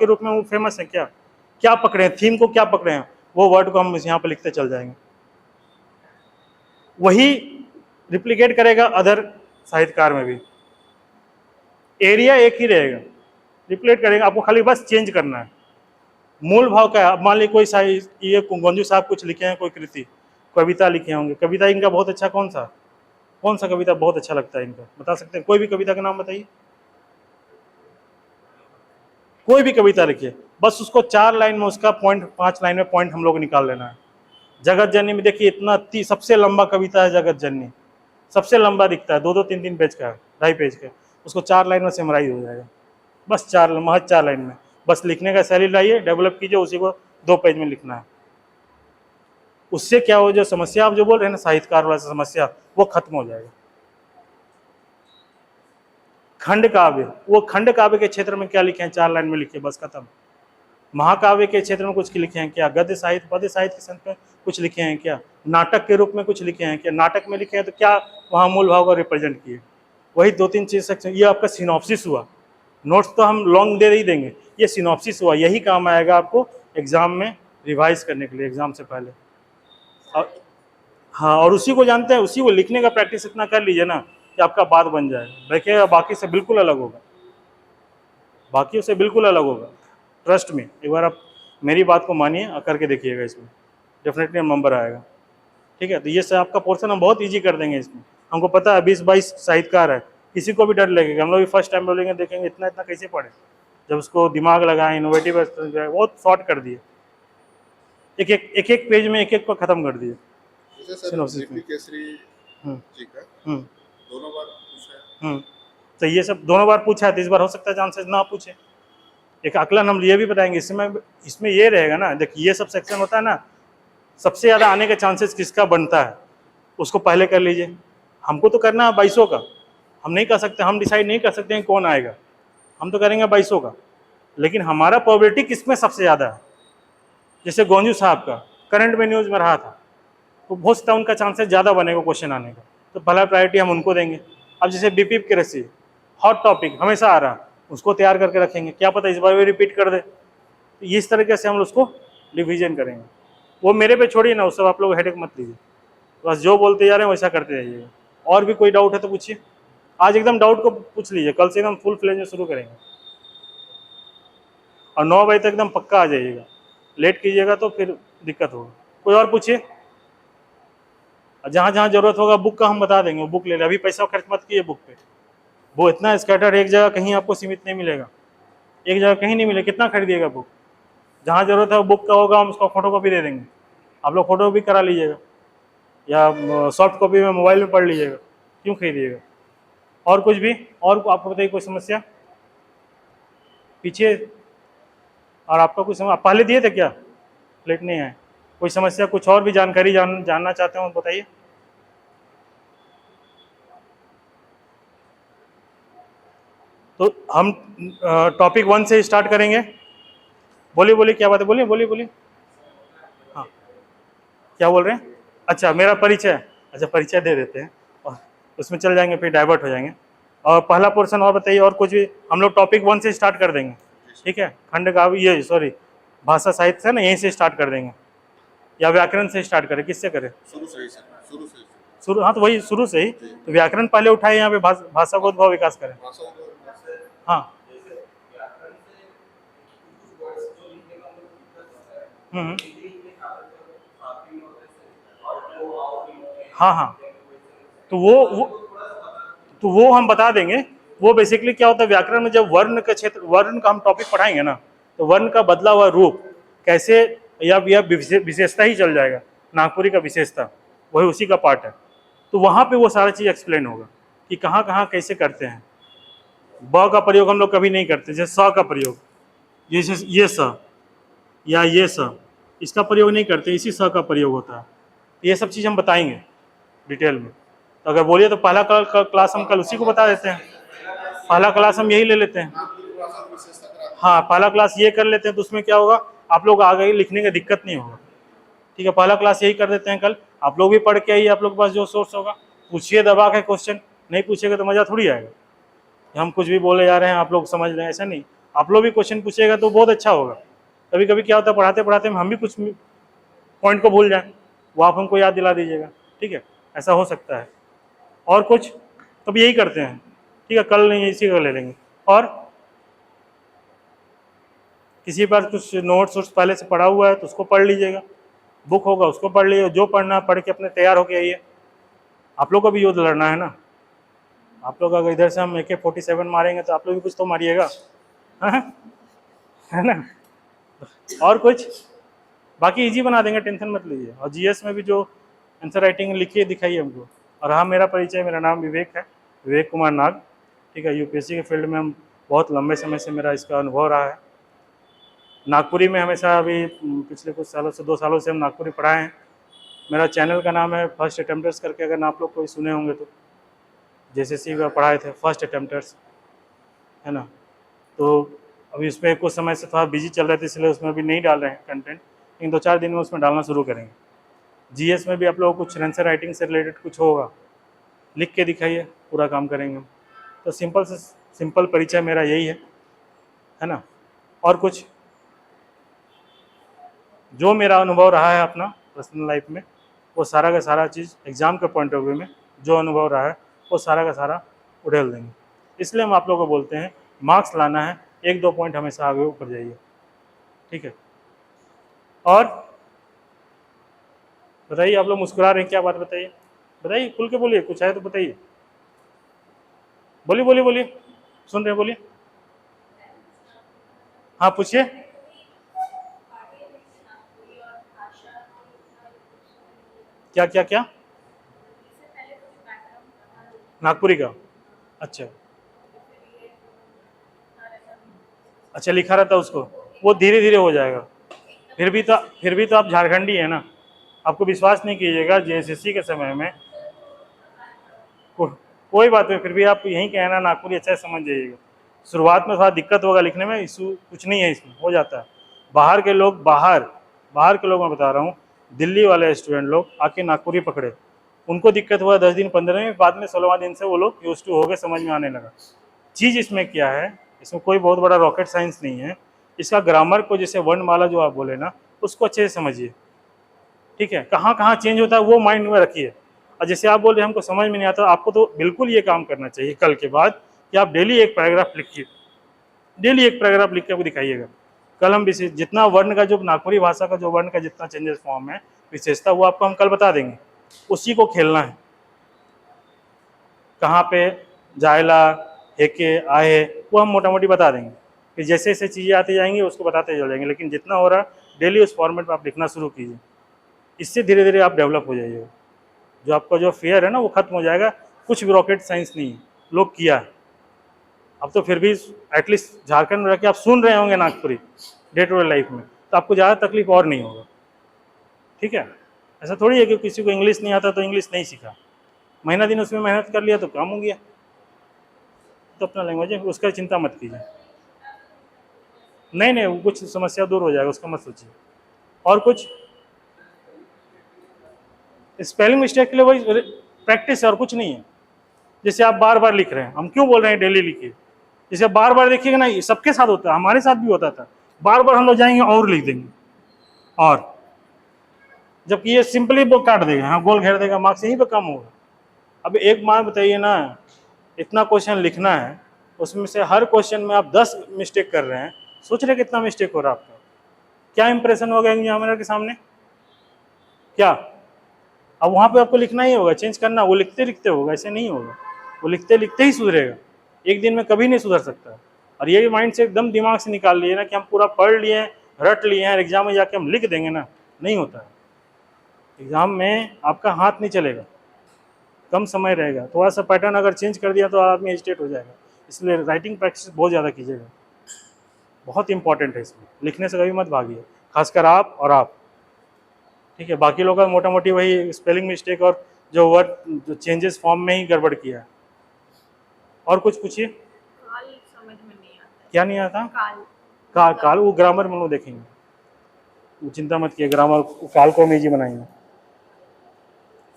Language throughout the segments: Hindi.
के रूप में वो फेमस है क्या, क्या पकड़े हैं, थीम को क्या पकड़े हैं, वो वर्ड को हम यहाँ पे लिखते चल जाएंगे। वही रिप्लिकेट करेगा अदर साहित्यकार में भी, एरिया एक ही रहेगा, रिप्लिकेट करेगा, आपको खाली बस चेंज करना है। मूल भाव क्या है, अब मान लीजिए कोई ये गोंजू साहब कुछ लिखे हैं, कोई कृति कविता लिखे होंगे, कविता इनका बहुत अच्छा कौन सा कविता बहुत अच्छा लगता है इनका, बता सकते हैं? कोई भी कविता का नाम बताइए, कोई भी कविता लिखिए, बस उसको 4 लाइन में उसका पॉइंट, 5 लाइन में पॉइंट हम लोग निकाल लेना है। जगत जननी में देखिए इतना सबसे लंबा कविता है जगत जननी, सबसे लंबा दिखता है, 2-2 3-3 पेज का है, 2.5 पेज का, उसको 4 लाइन में समराइज हो जाएगा, बस 4 लाइन में, बस लिखने का शैली लाइए, डेवलप कीजिए, उसी को 2 पेज में लिखना है। उससे क्या हो, जो समस्या आप जो बोल रहे हैं ना साहित्यकार वाला समस्या, वो खत्म हो जाएगा। खंड काव्य, वो खंड काव्य के क्षेत्र में क्या लिखे हैं, 4 लाइन में लिखिए, बस खत्म। महाकाव्य के क्षेत्र में कुछ लिखे हैं क्या, गद्य साहित्य पद्य साहित्य के संदर्भ में कुछ लिखे हैं क्या, नाटक के रूप में कुछ लिखे हैं क्या, नाटक में लिखे हैं तो क्या वहाँ मूल भाव को रिप्रेजेंट किए, वही 2-3 चीज सेक्शन। ये आपका सिनॉप्सिस हुआ, नोट्स तो हम लॉन्ग दे ही देंगे, ये सिनॉप्सिस हुआ, यही काम आएगा आपको एग्जाम में रिवाइज करने के लिए, एग्जाम से पहले। हाँ, और उसी को जानते हैं, उसी को लिखने का प्रैक्टिस इतना कर लीजिए ना कि आपका बात बन जाए, देखिएगा बाकी से बिल्कुल अलग होगा, बाकी से बिल्कुल अलग होगा, ट्रस्ट में। एक बार आप मेरी बात को मानिए और करके देखिएगा, इसमें डेफिनेटली नंबर आएगा। ठीक है, तो ये सब आपका पोर्शन हम बहुत ईजी कर देंगे इसमें। हमको पता है 20-22 साहित्यकार है, किसी को भी डर लगेगा, हम लोग भी फर्स्ट टाइम बोलेंगे, देखेंगे इतना इतना कैसे पढ़े, जब उसको दिमाग लगाएं, इनोवेटिव बहुत शॉर्ट कर दिए, एक पेज में एक को खत्म कर दिए। तो ये सब दोनों बार पूछा है, तो इस बार हो सकता है चांसेस ना पूछे। एक आकलन हम ये भी बताएंगे, इसमें ये रहेगा ना, देखिए ये सब सेक्शन होता है ना, सबसे ज़्यादा आने के चांसेस किसका बनता है उसको पहले कर लीजिए। हमको तो करना है 2200 का, हम नहीं कर सकते, हम डिसाइड नहीं कर सकते हैं कौन आएगा, हम तो करेंगे 2200 का, लेकिन हमारा प्रोबेबिलिटी किसमें सबसे ज़्यादा है। जैसे गोंजू साहब का करंट में न्यूज़ में रहा था, तो बहुत सा उनका चांसेस ज़्यादा बनेगा क्वेश्चन आने का, तो पहला प्रायोरिटी हम उनको देंगे। अब जैसे बीपी की कृषि हॉट टॉपिक हमेशा आ रहा, उसको तैयार करके रखेंगे, क्या पता इस बार भी रिपीट कर दे, तो इस तरीके से हम उसको डिवीजन करेंगे। वो मेरे पे छोड़िए ना, उस सब आप लोग हेडेक मत लीजिए, बस जो बोलते जा रहे हैं वैसा करते जाइएगा। और भी कोई डाउट है तो पूछिए, आज एकदम डाउट को पूछ लीजिए, कल से एकदम फुल फ्लेज में शुरू करेंगे, और 9 बजे तक एकदम पक्का आ जाइएगा, लेट कीजिएगा तो फिर दिक्कत होगा। कोई और पूछिए, जहाँ जहाँ जरूरत होगा बुक का हम बता देंगे, वो बुक ले ले, अभी पैसा खर्च मत कीजिए बुक पे, वो इतना स्कैटर्ड, एक जगह कहीं आपको सीमित नहीं मिलेगा, एक जगह कहीं नहीं मिलेगा, कितना खरीदिएगा बुक, जहाँ जरूरत है वो बुक का होगा, हम उसका फोटो कॉपी दे देंगे, आप लोग फोटो कॉपी करा लीजिएगा, या सॉफ्ट कॉपी में मोबाइल में पढ़ लीजिएगा, क्यों खरीदिएगा। और कुछ भी, और आपको बताइए कोई समस्या पीछे, और आपका कुछ आप पहले दिए थे क्या, लेट नहीं आए, कोई समस्या, कुछ और भी जानकारी जानना चाहते हो बताइए। तो हम टॉपिक 1 से स्टार्ट करेंगे। बोलिए बोलिए, क्या बात है, बोलिए बोलिए बोलिए। हाँ, क्या बोल रहे हैं? अच्छा, मेरा परिचय, अच्छा परिचय दे देते हैं और उसमें चल जाएंगे, फिर डाइवर्ट हो जाएंगे। और पहला पोर्शन और बताइए, और कुछ भी, हम लोग टॉपिक 1 से स्टार्ट कर देंगे, ठीक है। खंड काव्य, ये सॉरी भाषा साहित्य है ना, यहीं से स्टार्ट कर देंगे, या व्याकरण से स्टार्ट करें, किससे करें? शुरू, हाँ तो वही शुरू से ही, तो व्याकरण पहले उठाए, यहाँ पे भाषा को उद्भव विकास करें। हाँ हाँ हाँ, तो वो हम बता देंगे। वो बेसिकली क्या होता है, व्याकरण में जब वर्ण का क्षेत्र, वर्ण का हम टॉपिक पढ़ाएंगे ना, तो वर्ण का बदला हुआ रूप कैसे, या विशेषता ही चल जाएगा, नागपुरी का विशेषता, वही उसी का पार्ट है। तो वहाँ पे वो सारा चीज़ एक्सप्लेन होगा कि कहाँ कहाँ कैसे करते हैं। ब का प्रयोग हम लोग कभी नहीं करते, जैसे स का प्रयोग, जैसे ये स या ये स, इसका प्रयोग नहीं करते, इसी स का प्रयोग होता है। ये सब चीज़ हम बताएंगे डिटेल में। तो अगर बोलिए तो पहला क्लास हम कल उसी को बता देते हैं, पहला क्लास हम यही ले लेते हैं। हाँ, पहला क्लास ये कर लेते हैं, तो उसमें क्या होगा, आप लोग आगे लिखने का दिक्कत नहीं होगा, ठीक है। पहला क्लास यही कर देते हैं कल, आप लोग भी पढ़ के आइए, आप लोग के पास जो सोर्स होगा पूछिए दबा के क्वेश्चन, नहीं पूछेगा तो मज़ा थोड़ी आएगा, हम कुछ भी बोले जा रहे हैं आप लोग समझ रहे हैं, ऐसा नहीं। आप लोग भी क्वेश्चन पूछेगा तो बहुत अच्छा होगा। कभी कभी क्या होता है पढ़ाते पढ़ाते हम भी कुछ पॉइंट को भूल जाएं, वो आप हमको याद दिला दीजिएगा, ठीक है, ऐसा हो सकता है। और कुछ तो यही करते हैं, ठीक है, कल नहीं इसी को ले लेंगे। और किसी पर कुछ नोट्स पहले से पढ़ा हुआ है तो उसको पढ़ लीजिएगा, बुक होगा उसको पढ़ लीजिएगा, जो पढ़ना है पढ़ के अपने तैयार होके आइए। आप लोग को भी युद्ध लड़ना है ना, आप लोग अगर इधर से हम AK-47 मारेंगे तो आप लोग भी कुछ तो मारिएगा, है ना। और कुछ बाकी इजी बना देंगे, टेंशन मत लीजिए। और GS में भी जो आंसर राइटिंग लिखिए दिखाइए हमको। और हाँ, मेरा परिचय, मेरा नाम विवेक है, विवेक कुमार नाग, ठीक है। UPSC के फील्ड में हम बहुत लंबे समय से मेरा इसका अनुभव रहा है। नागपुरी में हमेशा अभी पिछले कुछ सालों से 2 सालों से हम नागपुरी पढ़ाए हैं। मेरा चैनल का नाम है फर्स्ट अटेम्प्टर्स करके, अगर आप लोग कोई सुने होंगे तो। JSSC का पढ़ाए थे फर्स्ट अटेम्प्टर्स, है ना। तो अभी उसमें कुछ समय से थोड़ा बिजी चल रहे थे इसलिए उसमें अभी नहीं डाल रहे हैं कंटेंट, लेकिन 2-4 दिन में उसमें डालना शुरू करेंगे। GS में भी आप लोगों को कुछ आंसर राइटिंग से रिलेटेड कुछ होगा, लिख के दिखाइए, पूरा काम करेंगे हम। तो सिंपल से सिंपल परिचय मेरा यही है ना। और कुछ जो मेरा अनुभव रहा है अपना पर्सनल लाइफ में, वो सारा का सारा चीज़ एग्ज़ाम के पॉइंट ऑफ व्यू में जो अनुभव रहा है वो सारा का सारा उड़ेल देंगे। इसलिए हम आप लोगों को बोलते हैं मार्क्स लाना है, 1-2 पॉइंट हमेशा आगे ऊपर जाइए, ठीक है। और बताइए, आप लोग मुस्कुरा रहे हैं, क्या बात बताइए, बताइए, खुल के बोलिए, कुछ है तो बताइए, बोलिए बोलिए बोलिए, सुन रहे हैं, बोलिए। हाँ पूछिए। क्या क्या क्या? नागपुरी का? अच्छा अच्छा, लिखा रहता है उसको, वो धीरे धीरे हो जाएगा। फिर भी तो आप झारखंडी है ना, आपको विश्वास नहीं कीजिएगा JSSC के समय में कोई बात नहीं, फिर भी आप यहीं कहना नागपुरी अच्छा समझ जाइएगा। शुरुआत में थोड़ा दिक्कत होगा लिखने में, इशू कुछ नहीं है इसमें, हो जाता है। बाहर के लोग बाहर के लोग मैं बता रहा हूँ, दिल्ली वाले स्टूडेंट लोग आके नागपुरी पकड़े, उनको दिक्कत हुआ 10 दिन 15 दिन, बाद में 16वां दिन से वो लोग यूज टू हो गए, समझ में आने लगा। चीज़ इसमें क्या है, इसमें कोई बहुत बड़ा रॉकेट साइंस नहीं है। इसका ग्रामर को, जैसे वर्णमाला जो आप बोले ना, उसको अच्छे से समझिए, ठीक है। कहाँ कहाँ चेंज होता है वो माइंड में रखिए। और जैसे आप बोल रहे हमको समझ में नहीं आता, आपको तो बिल्कुल ये काम करना चाहिए कल के बाद कि आप डेली एक पैराग्राफ लिखिए, डेली एक पैराग्राफ लिख के दिखाइएगा। कल हम जितना वर्ण का, जो नागपुरी भाषा का जो वर्ण का जितना चेंजेस फॉर्म है, विशेषता, वो आपको हम कल बता देंगे, उसी को खेलना है। कहाँ पे जायला, हेके, आए, वो हम मोटा मोटी बता देंगे। फिर जैसे जैसे चीज़ें आती जाएंगी उसको बताते चल जाएंगे, लेकिन जितना हो रहा है डेली उस फॉर्मेट में आप लिखना शुरू कीजिए। इससे धीरे धीरे आप डेवलप हो जाइएगा। जो आपका जो फियर है ना वो खत्म हो जाएगा। कुछ भी रॉकेट साइंस नहीं है, लोग किया है। अब तो फिर भी एटलीस्ट झारखंड में रह के आप सुन रहे होंगे Nagpuri day to day life में, तो आपको ज़्यादा तकलीफ और नहीं होगा, ठीक है। ऐसा थोड़ी है कि किसी को इंग्लिश नहीं आता तो इंग्लिश नहीं सीखा, महीना दिन उसमें मेहनत कर लिया तो काम हो गया। तो अपना लैंग्वेज है, उसका चिंता मत कीजिए। नहीं नहीं, वो कुछ समस्या दूर हो जाएगा, उसका मत सोचिए। और कुछ स्पेलिंग मिस्टेक के लिए वही प्रैक्टिस है और कुछ नहीं है। जैसे आप बार बार लिख रहे हैं, हम क्यों बोल रहे हैं डेली लिखिए। जैसे आप बार बार देखिएगा ना, ये सबके साथ होता है, हमारे साथ भी होता था, बार बार हम लोग जाएंगे और लिख देंगे, और जबकि ये सिंपली वो काट देगा, हाँ गोल घेर देगा, मार्क्स यहीं पे कम होगा। अब एक बात बताइए ना, इतना क्वेश्चन लिखना है, उसमें से हर क्वेश्चन में आप 10 मिस्टेक कर रहे हैं, सोच रहे कितना मिस्टेक हो रहा है आपका, क्या इंप्रेशन होगा एग्जामिनर के सामने, क्या। अब वहाँ पे आपको लिखना ही होगा, चेंज करना, वो लिखते लिखते होगा, ऐसे नहीं होगा, वो लिखते लिखते ही सुधरेगा, एक दिन में कभी नहीं सुधर सकता। और ये माइंड से एकदम दिमाग से निकाल लिए ना कि हम पूरा पढ़ लिए हैं, रट लिए हैं, एग्जाम में जाके हम लिख देंगे ना, नहीं होता है। एग्जाम में आपका हाथ नहीं चलेगा, कम समय रहेगा, थोड़ा सा पैटर्न अगर चेंज कर दिया तो आदमी एजिटेट हो जाएगा। इसलिए राइटिंग प्रैक्टिस बहुत ज़्यादा कीजिएगा, बहुत इंपॉर्टेंट है। इसमें लिखने से कभी मत भागिए, खासकर आप और आप, ठीक है। बाकी लोगों का मोटा मोटी वही स्पेलिंग मिस्टेक और जो वर्ड जो चेंजेस फॉर्म में ही गड़बड़ किया है। और कुछ पूछिए। काल समझ में नहीं आता। क्या नहीं आता? काल काल वो ग्रामर में लोग देखेंगे, वो चिंता मत किए, ग्रामर काल को हम इजी बनाएंगे।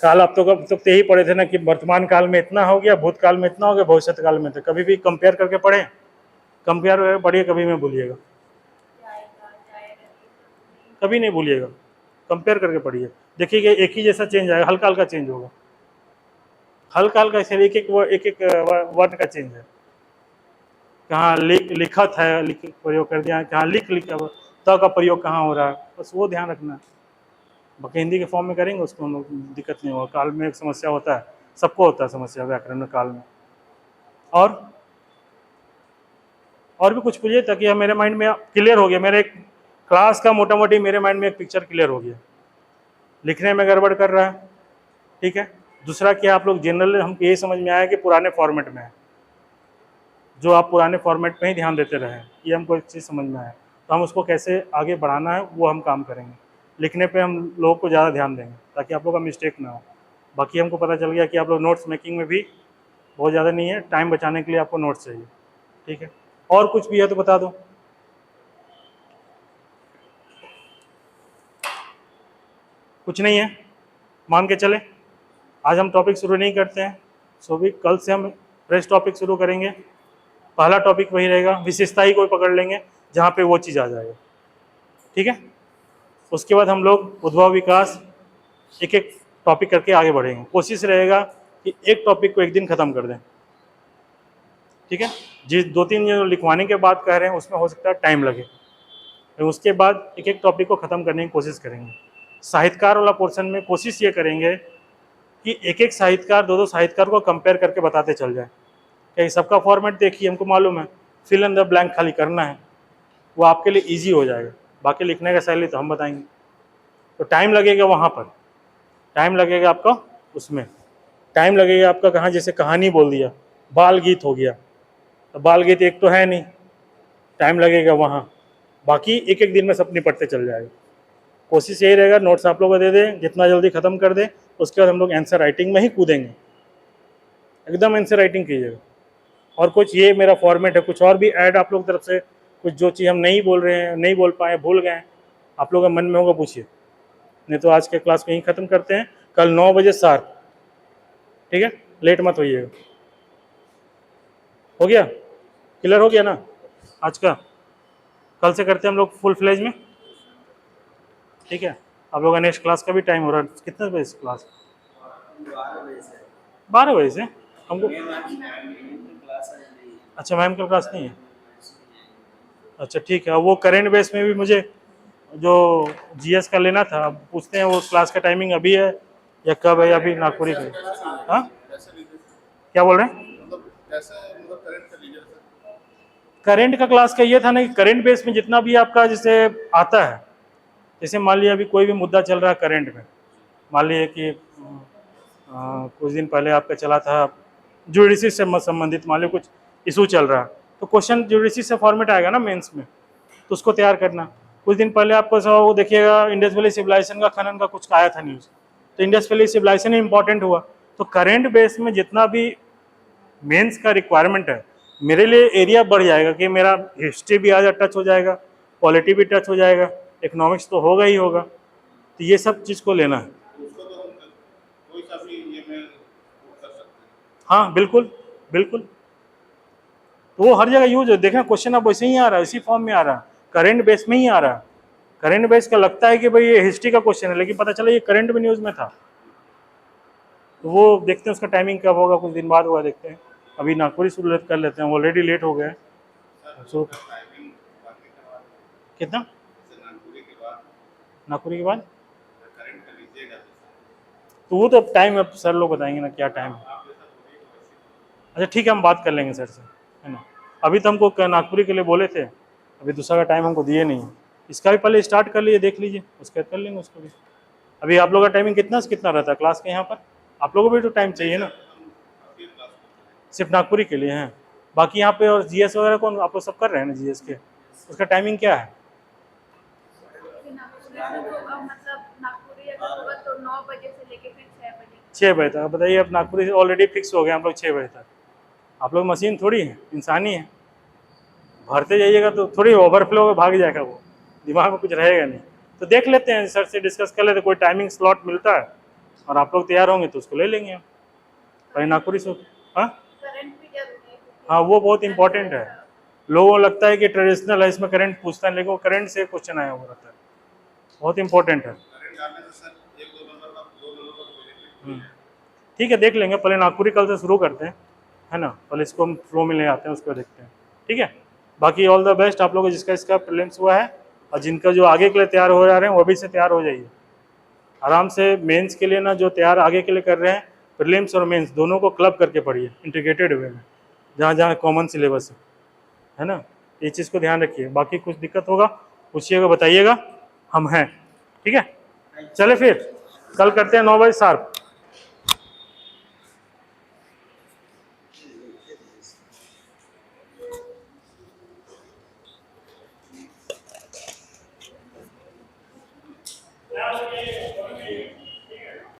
काल आप तो कब तक यही पढ़े थे ना कि वर्तमान काल में इतना हो गया, भूतकाल में इतना हो गया, भविष्य काल में, तो कभी भी कंपेयर करके पढ़े, कंपेयर वगैरह पढ़िए, कभी मैं भूलिएगा, जाएगा जाएगा। कभी नहीं भूलिएगा, कंपेयर करके पढ़िए। देखिए एक ही जैसा चेंज आएगा, हल्का हल्का चेंज होगा, हल्का हल्का, इसलिए एक एक वर्ड का चेंज है। कहाँ लिखत है, लिख प्रयोग कर दिया, कहाँ लिखा त का प्रयोग कहाँ हो रहा है, बस वो ध्यान रखना है। बाकी हिंदी के फॉर्म में करेंगे उसको हम लोग, दिक्कत नहीं होगा। काल में एक समस्या होता है, सबको होता है समस्या व्याकरण में, काल में। और भी कुछ पूछिए, ताकि मेरे माइंड में क्लियर हो गया, मेरे एक क्लास का मोटा मोटी मेरे माइंड में एक पिक्चर क्लियर हो गया। लिखने में गड़बड़ कर रहा है, ठीक है। दूसरा क्या, आप लोग जनरल हमको ये समझ में आया कि पुराने फॉर्मेट में है, जो आप पुराने फॉर्मेट में ही ध्यान देते रहे, ये हमको एक चीज़ समझ में आया। तो हम उसको कैसे आगे बढ़ाना है वो हम काम करेंगे। लिखने पे हम लोगों को ज़्यादा ध्यान देंगे ताकि आप लोग का मिस्टेक ना हो। बाकी हमको पता चल गया कि आप लोग नोट्स मेकिंग में भी बहुत ज़्यादा नहीं है, टाइम बचाने के लिए आपको नोट्स चाहिए, ठीक है। और कुछ भी है तो बता दो। कुछ नहीं है, मान के चले आज हम टॉपिक शुरू नहीं करते हैं, सो भी कल से हम फ्रेश टॉपिक शुरू करेंगे। पहला टॉपिक वही रहेगा, विशेषता ही कोई पकड़ लेंगे जहाँ पे वो चीज़ आ जाएगा, ठीक है। उसके बाद हम लोग उद्भव विकास एक एक टॉपिक करके आगे बढ़ेंगे। कोशिश रहेगा कि एक टॉपिक को एक दिन ख़त्म कर दें, ठीक है। जिस 2-3 जो लिखवाने के बाद कह रहे हैं उसमें हो सकता है टाइम लगे, तो उसके बाद एक एक टॉपिक को ख़त्म करने की कोशिश करेंगे। साहित्यकार वाला पोर्शन में कोशिश ये करेंगे कि एक एक साहित्यकार, दो साहित्यकार को कंपेयर करके बताते चल जाए। कहीं सबका फॉर्मेट देखिए, हमको मालूम है फिल इन द ब्लैंक खाली करना है, वो आपके लिए ईजी हो जाएगा। बाकी लिखने का शैली तो हम बताएंगे, तो टाइम लगेगा वहाँ पर, टाइम लगेगा आपका उसमें, टाइम लगेगा आपका कहाँ, जैसे कहानी बोल दिया, बाल गीत हो गया, तो बाल गीत एक तो है नहीं, टाइम लगेगा वहाँ। बाकी एक एक दिन में सब निपटते चल जाएगा। कोशिश यही रहेगा नोट्स आप लोगों को दे दें, जितना जल्दी ख़त्म कर दें, उसके बाद हम लोग आंसर राइटिंग में ही कूदेंगे, एकदम आंसर राइटिंग कीजिएगा। और कुछ ये मेरा फॉर्मेट है, कुछ और भी ऐड आप लोग तरफ से, कुछ जो चीज़ हम नहीं बोल रहे हैं, नहीं बोल पाए, भूल गए, आप लोगों का मन में होगा पूछिए, नहीं तो आज के क्लास को यहीं ख़त्म करते हैं। कल 9 बजे शार्प, ठीक है, लेट मत होइएगा। हो गया, क्लियर हो गया ना आज का? कल से करते हैं हम लोग फुल फ्लेज में, ठीक है। आप लोगों का नेक्स्ट क्लास का भी टाइम हो रहा है, कितने बजे से क्लास? 12 बजे से हमको। अच्छा, मैम की क्लास नहीं है, अच्छा ठीक है। वो करेंट बेस में भी मुझे जो जीएस का लेना था, अब पूछते हैं वो क्लास का टाइमिंग अभी है या कब है, या अभी नागपुरी का? हाँ, क्या बोल रहे हैं? करंट का क्लास का ये था ना कि करंट बेस में जितना भी आपका जैसे आता है, जैसे मान लिया अभी कोई भी मुद्दा चल रहा है करंट में, मान लिया कि कुछ दिन पहले आपका चला था ज्यूडिशरी से संबंधित, मान लिया कुछ इशू चल रहा है, तो क्वेश्चन ज्यूडिशरी से फॉर्मेट आएगा ना मेंस में, तो उसको तैयार करना। कुछ दिन पहले आपको वो देखिएगा इंडस वैली सिविलाइजेशन का खनन का कुछ आया था न्यूज़, तो इंडस वैली सिविलाइजेशन ही इंपॉर्टेंट हुआ। तो करंट बेस में जितना भी मेंस का रिक्वायरमेंट है, मेरे लिए एरिया बढ़ जाएगा कि मेरा हिस्ट्री भी आज टच हो जाएगा, पॉलिटी भी टच हो जाएगा, इकोनॉमिक्स तो होगा ही होगा, तो ये सब चीज़ को लेना है। हाँ बिल्कुल बिल्कुल, तो वो हर जगह यूज है। देखना क्वेश्चन अब वैसे ही आ रहा है, इसी फॉर्म में आ रहा है, करंट बेस में ही आ रहा है। करंट बेस का लगता है कि भाई ये हिस्ट्री का क्वेश्चन है, लेकिन पता चला ये करंट में न्यूज़ में था। तो वो देखते हैं उसका टाइमिंग कब होगा, कुछ दिन बाद होगा, देखते हैं। अभी नागपुरी शुरू कर लेते हैं, ऑलरेडी लेट हो गए। सो कितना नागपुरी के बाद, तो वो तो टाइम अब सर लोग बताएंगे ना क्या टाइम है। अच्छा ठीक है, हम बात कर लेंगे सर से, है ना। अभी तो हमको नागपुरी के लिए बोले थे, अभी दूसरा का टाइम हमको दिए नहीं है। इसका भी पहले स्टार्ट कर लीजिए, देख लीजिए, उसके बाद कर लेंगे उसको भी। अभी आप लोग का टाइमिंग कितना से कितना रहता है क्लास के यहाँ पर? आप लोगों को भी तो टाइम चाहिए ना, सिर्फ नागपुरी के लिए हैं। बाकी यहाँ पे और जीएस वगैरह कौन आप लोग सब कर रहे हैं ना जीएस के, उसका टाइमिंग क्या है? मतलब नागपुरी अगर होगा तो 9 बजे से लेके फिर 6 बजे। 6 बजे तक बताइए। अब नागपुरी ऑलरेडी फिक्स हो गए हम लोग 6 बजे तक। आप लोग मशीन थोड़ी है, इंसानी है, भरते जाइएगा तो थोड़ी ओवरफ्लो में भाग जाएगा, वो दिमाग में कुछ रहेगा नहीं। तो देख लेते हैं, सर से डिस्कस कर लेते, कोई टाइमिंग स्लॉट मिलता है और आप लोग तैयार होंगे तो उसको ले लेंगे हम। पहले नागपुरी से, हाँ करंट भी जरूरी है। हाँ, वो बहुत इंपॉर्टेंट है, लोगों को लगता है कि ट्रेडिशनल है, इसमें करंट पूछता है, लेकिन वो करंट से क्वेश्चन आया हुआ रहता है, बहुत इंपॉर्टेंट है। ठीक है, देख लेंगे, पहले नागपुरी कल से शुरू करते हैं, है ना, पहले इसको हम फ्लो में ले आते हैं, उसको देखते हैं, ठीक है। बाकी ऑल द बेस्ट आप लोगों को, जिसका इसका प्रीलिम्स हुआ है और जिनका जो आगे के लिए तैयार हो जा रहे हैं वो भी से तैयार हो जाइए आराम से। मेंस के लिए ना जो तैयार आगे के लिए कर रहे हैं, प्रीलिम्स और मेंस दोनों को क्लब करके पढ़िए इंटीग्रेटेड वे में, जहाँ जहाँ कॉमन सिलेबस है ना, ये चीज़ को ध्यान रखिए। बाकी कुछ दिक्कत होगा पूछिएगा, बताइएगा, हम हैं, ठीक है। चले फिर कल करते हैं 9 बजे शार्प।